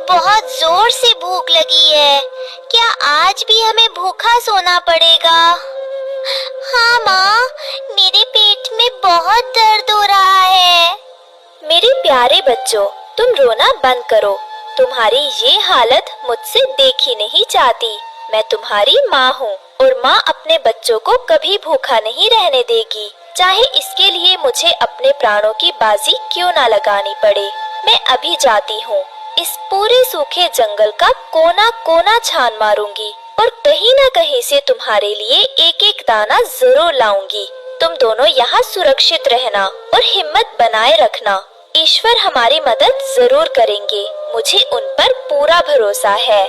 बहुत जोर से भूख लगी है। क्या आज भी हमें भूखा सोना पड़ेगा? हाँ माँ, मेरे पेट में बहुत दर्द हो रहा है। मेरे प्यारे बच्चों, तुम रोना बंद करो। तुम्हारी ये हालत मुझसे देखी नहीं जाती। मैं तुम्हारी माँ हूँ और माँ अपने बच्चों को कभी भूखा नहीं रहने देगी, चाहे इसके लिए मुझे अपने प्राणों की बाजी क्यों ना लगानी पड़े। मैं अभी जाती हूँ। इस पूरे सूखे जंगल का कोना कोना छान मारूंगी और कहीं न कहीं से तुम्हारे लिए एक एक दाना जरूर लाऊंगी। तुम दोनों यहाँ सुरक्षित रहना और हिम्मत बनाए रखना। ईश्वर हमारी मदद जरूर करेंगे, मुझे उन पर पूरा भरोसा है।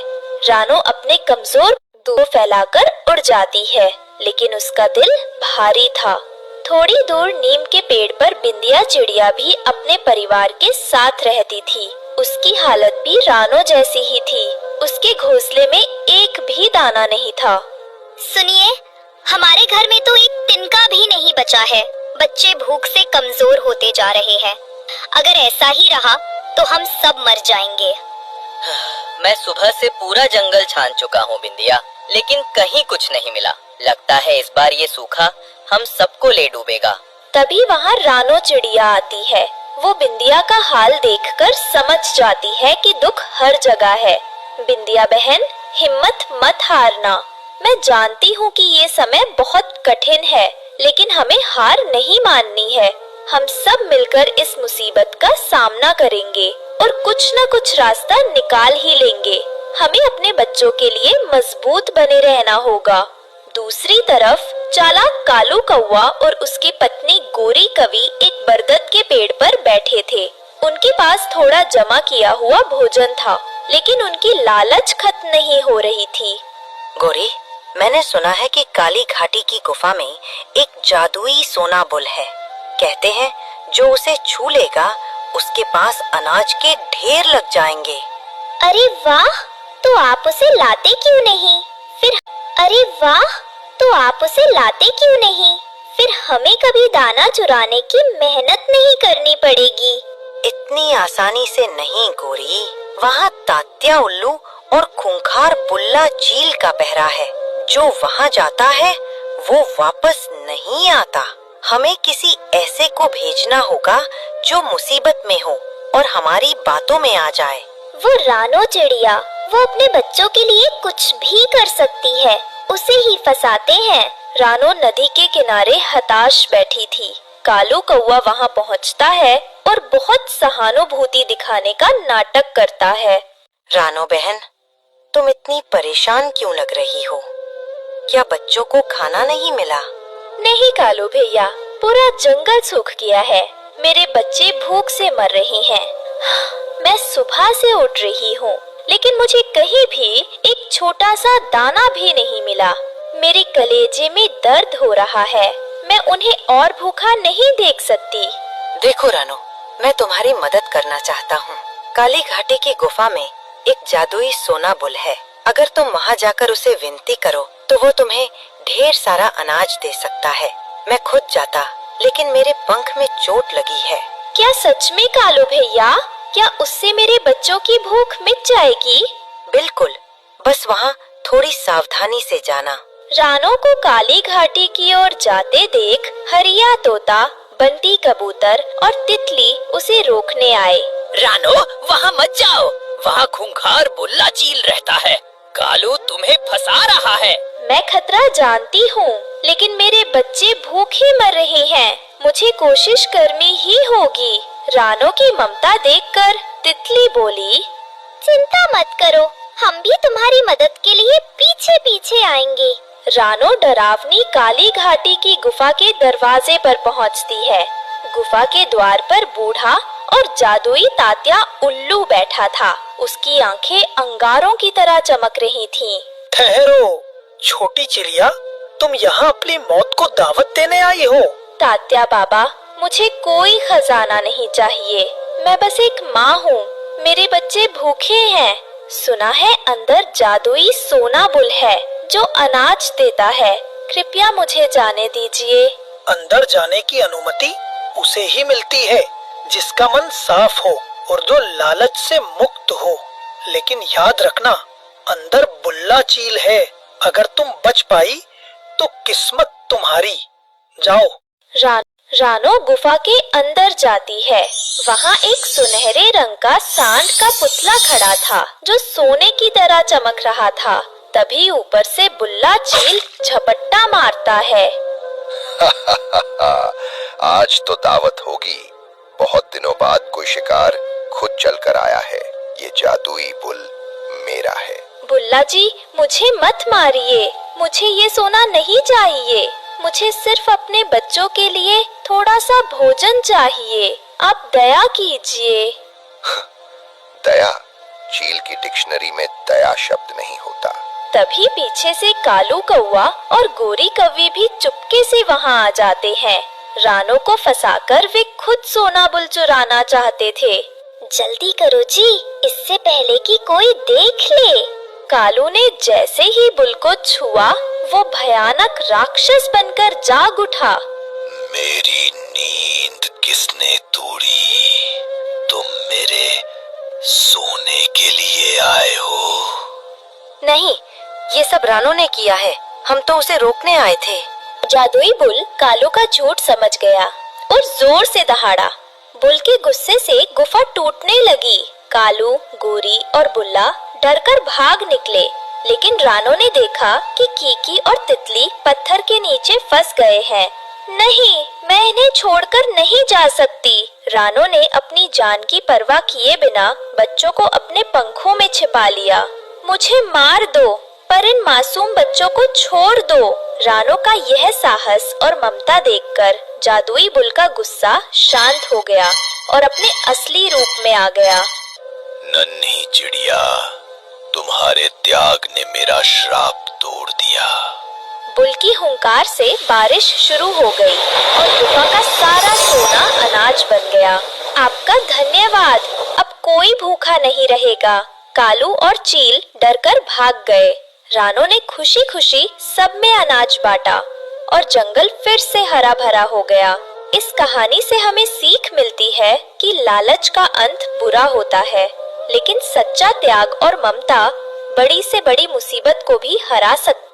रानो अपने कमजोर दूर फैलाकर उड़ जाती है, लेकिन उसका दिल भारी था। थोड़ी दूर नीम के पेड़ पर बिंदिया चिड़िया भी अपने परिवार के साथ रहती थी। उसकी हालत भी रानो जैसी ही थी। उसके घोंसले में एक भी दाना नहीं था। सुनिए, हमारे घर में तो एक तिनका भी नहीं बचा है। बच्चे भूख से कमजोर होते जा रहे हैं। अगर ऐसा ही रहा तो हम सब मर जाएंगे। मैं सुबह से पूरा जंगल छान चुका हूँ बिंदिया, लेकिन कहीं कुछ नहीं मिला। लगता है इस बार ये सूखा हम सबको ले डूबेगा। तभी वहाँ रानो चिड़िया आती है। वो बिंदिया का हाल देखकर समझ जाती है कि दुख हर जगह है। बिंदिया बहन, हिम्मत मत हारना। मैं जानती हूँ कि ये समय बहुत कठिन है, लेकिन हमें हार नहीं माननी है। हम सब मिलकर इस मुसीबत का सामना करेंगे और कुछ न कुछ रास्ता निकाल ही लेंगे। हमें अपने बच्चों के लिए मजबूत बने रहना होगा। दूसरी तरफ चालाक कालू कौवा और उसकी पत्नी गोरी कवि एक बरगद के पेड़ पर बैठे थे। उनके पास थोड़ा जमा किया हुआ भोजन था, लेकिन उनकी लालच खत्म नहीं हो रही थी। गोरी, मैंने सुना है कि काली घाटी की गुफा में एक जादुई सोना बुल है। कहते हैं जो उसे छू लेगा उसके पास अनाज के ढेर लग जाएंगे। अरे वाह, तो आप उसे लाते क्यों नहीं? फिर हमें कभी दाना चुराने की मेहनत नहीं करनी पड़ेगी। इतनी आसानी से नहीं गोरी। वहाँ तात्या उल्लू और खूंखार बुल्ला चील का पहरा है। जो वहाँ जाता है वो वापस नहीं आता। हमें किसी ऐसे को भेजना होगा जो मुसीबत में हो और हमारी बातों में आ जाए। वो रानो चिड़िया, वो अपने बच्चों के लिए कुछ भी कर सकती है। उसे ही फंसाते हैं। रानो नदी के किनारे हताश बैठी थी। कालू कौवा वहाँ पहुँचता है और बहुत सहानुभूति दिखाने का नाटक करता है। रानो बहन, तुम इतनी परेशान क्यों लग रही हो? क्या बच्चों को खाना नहीं मिला? नहीं कालू भैया, पूरा जंगल सूख गया है। मेरे बच्चे भूख से मर रहे हैं। मैं सुबह से उठ रही हूँ, लेकिन मुझे कहीं भी एक छोटा सा दाना भी नहीं मिला। मेरे कलेजे में दर्द हो रहा है। मैं उन्हें और भूखा नहीं देख सकती। देखो रानो, मैं तुम्हारी मदद करना चाहता हूँ। काली घाटी की गुफा में एक जादुई सोना बुल है। अगर तुम वहाँ जाकर उसे विनती करो तो वो तुम्हें ढेर सारा अनाज दे सकता है। मैं खुद जाता, लेकिन मेरे पंख में चोट लगी है। क्या सच में कालू भैया? क्या उससे मेरे बच्चों की भूख मिट जाएगी? बिल्कुल, बस वहाँ थोड़ी सावधानी से जाना। रानो को काली घाटी की ओर जाते देख हरिया तोता, बंटी कबूतर और तितली उसे रोकने आए। रानो, वहाँ मत जाओ। वहाँ खूंखार बुल्ला चील रहता है। कालू तुम्हें फंसा रहा है। मैं खतरा जानती हूँ, लेकिन मेरे बच्चे भूखे मर रहे हैं। मुझे कोशिश करनी ही होगी। रानो की ममता देखकर तितली बोली, चिंता मत करो, हम भी तुम्हारी मदद के लिए पीछे पीछे आएंगे। रानो डरावनी काली घाटी की गुफा के दरवाजे पर पहुँचती है। गुफा के द्वार पर बूढ़ा और जादुई तात्या उल्लू बैठा था। उसकी आंखें अंगारों की तरह चमक रही थीं। ठहरो छोटी चिड़िया, तुम यहाँ अपनी मौत को दावत देने आई हो? तात्या बाबा, मुझे कोई खजाना नहीं चाहिए। मैं बस एक माँ हूँ। मेरे बच्चे भूखे हैं। सुना है अंदर जादुई सोना बुल है जो अनाज देता है। कृपया मुझे जाने दीजिए। अंदर जाने की अनुमति उसे ही मिलती है जिसका मन साफ हो और जो लालच से मुक्त हो। लेकिन याद रखना, अंदर बुल्ला चील है। अगर तुम बच पाई तो किस्मत तुम्हारी। जाओ। रानो गुफा के अंदर जाती है। वहाँ एक सुनहरे रंग का सांड का पुतला खड़ा था जो सोने की तरह चमक रहा था। तभी ऊपर से बुल्ला चील झपट्टा मारता है। आज तो दावत होगी। बहुत दिनों बाद कोई शिकार खुद चल कर आया है। ये जादुई बुल मेरा है। बुल्ला जी, मुझे मत मारिए। मुझे ये सोना नहीं चाहिए। मुझे सिर्फ अपने बच्चों के लिए थोड़ा सा भोजन चाहिए। आप दया कीजिए। दया? चील की डिक्शनरी में दया शब्द नहीं होता। तभी पीछे से कालू कौवा और गोरी कौवी भी चुपके से वहाँ आ जाते हैं। रानो को फंसाकर वे खुद सोना बुल चुराना चाहते थे। जल्दी करो जी, इससे पहले कि कोई देख ले। कालू ने जैसे ही बुल को छुआ, वो भयानक राक्षस बनकर जाग उठा। मेरी नींद किसने तोड़ी? तुम मेरे सोने के लिए आए हो? नहीं, ये सब रानो ने किया है। हम तो उसे रोकने आए थे। जादुई बुल कालू का झूठ समझ गया और जोर से दहाड़ा। बुल के गुस्से से गुफा टूटने लगी। कालू, गोरी और बुल्ला डरकर भाग निकले, लेकिन रानो ने देखा कि कीकी और तितली पत्थर के नीचे फंस गए हैं। नहीं, मैं इन्हें छोड़कर नहीं जा सकती। रानो ने अपनी जान की परवाह किए बिना बच्चों को अपने पंखों में छिपा लिया। मुझे मार दो, पर इन मासूम बच्चों को छोड़ दो। रानो का यह साहस और ममता देखकर जादुई बुल का गुस्सा शांत हो गया और अपने असली रूप में आ गया। नन्ही चिड़िया, तुम्हारे त्याग ने मेरा श्राप तोड़ दिया। बुल की हुंकार से बारिश शुरू हो गई और गुफा का सारा सोना अनाज बन गया। आपका धन्यवाद। अब कोई भूखा नहीं रहेगा। कालू और चील डरकर भाग गए। रानो ने खुशी खुशी सब में अनाज बांटा और जंगल फिर से हरा भरा हो गया। इस कहानी से हमें सीख मिलती है कि लालच का अंत बुरा होता है, लेकिन सच्चा त्याग और ममता बड़ी से बड़ी मुसीबत को भी हरा सकती